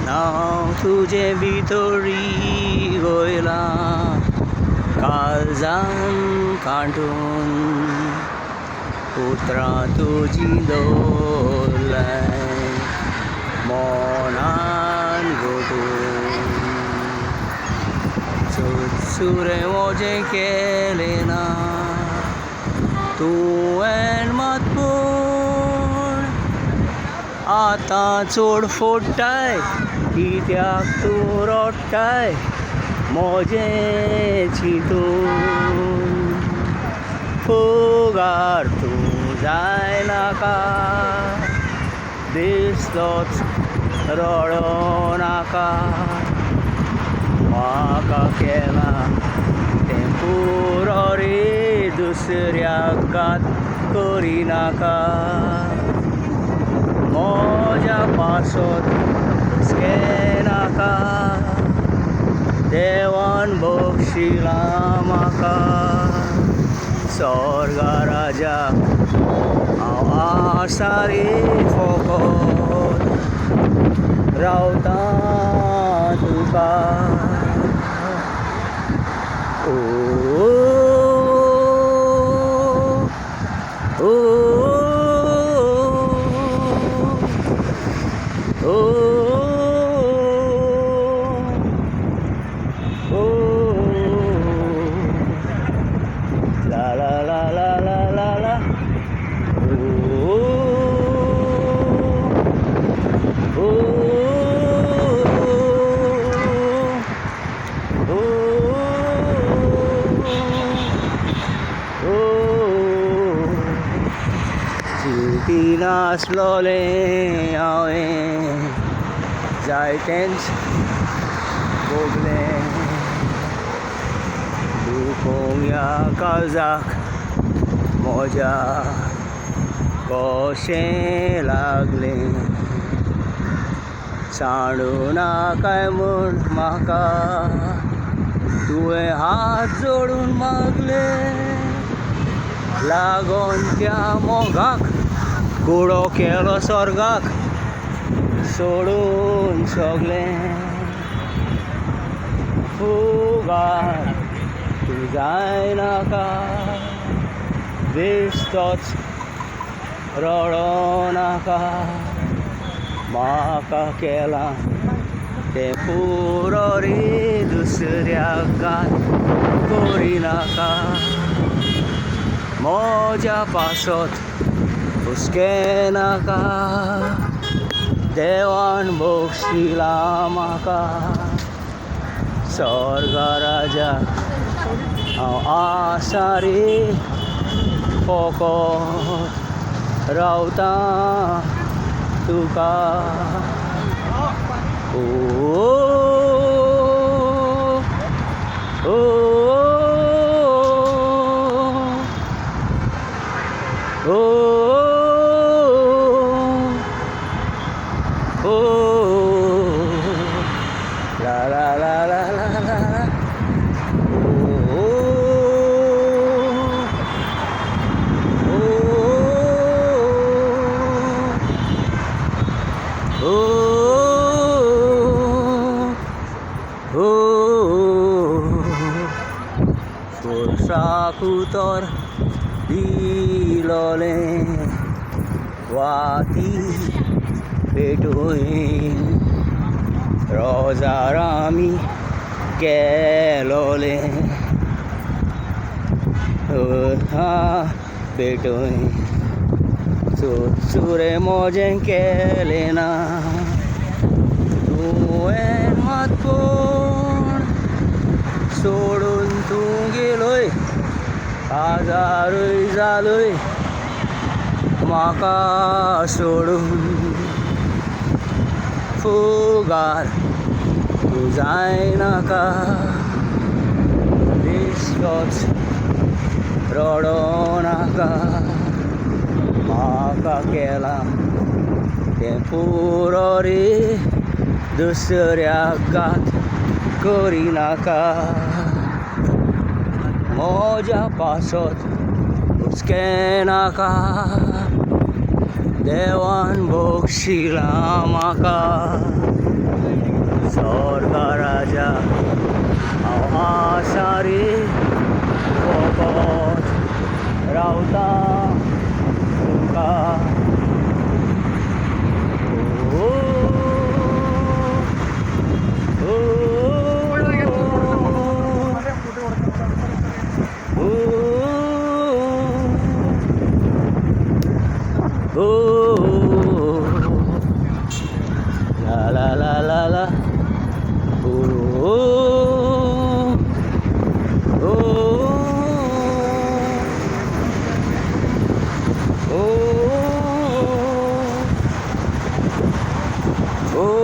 नाव तुझे भितरी गोयला काळजान कांटून उतरा तुझी दवरलाय मोनान गोठून सुरे मोजे केले ना तुवें मातपूण आतां चोड फोडटाय कित्याक तूं रडटाय मोजें चिंतून फुगार तूं जाय नाका दिसलोच रडो नाका म्हाका केला तें पुरो रे दुसऱ्याक घात करिनाका म्हज्या पासत हुस्के नाका देवान बक्षिलां म्हाका स्वर्गा राजा हांव आसा रे फकत रावता तुका ओ la la la la la la la चिंती नासलोलें हांवें जायतेंच भोगलें दुखोवंक ह्या काळजाक म्हज्या कशें लागलें सांडू नाकाय म्हूण म्हाका तुवें हात जोडून मागले लागोन त्या मोगाक कुडो केलो स्वर्गाक सोडून सगलें फुगार तूं जाय नाका बेश्टोच रडो नाका म्हाका केला तें पुरो रे दुसऱ्याक घात करिनाका म्हज्या पासत हुस्के नाका देवान बक्षिलां म्हाका स्वर्गा राजा हांव आसा रे फकत रावता तुका ओ la la la la la la la forsakutor dilolen wati petuin rozarami kelole petuin sure mojen kelena तुवें मातपूण सोडून तूं गेलोय आजारूय जालोय म्हाका सोडून फुगार तूं जाय नाका बेश्टोच रडो नाका म्हाका केला तें पुरो रे दुसऱ्याक घात करिनाका म्हज्या पासत हुस्के नाका देवान बक्षिलां म्हाका স্বর্গ রাজা আশারে পথ রাউতা তুকা ও ও ও la la la la la oh oh oh oh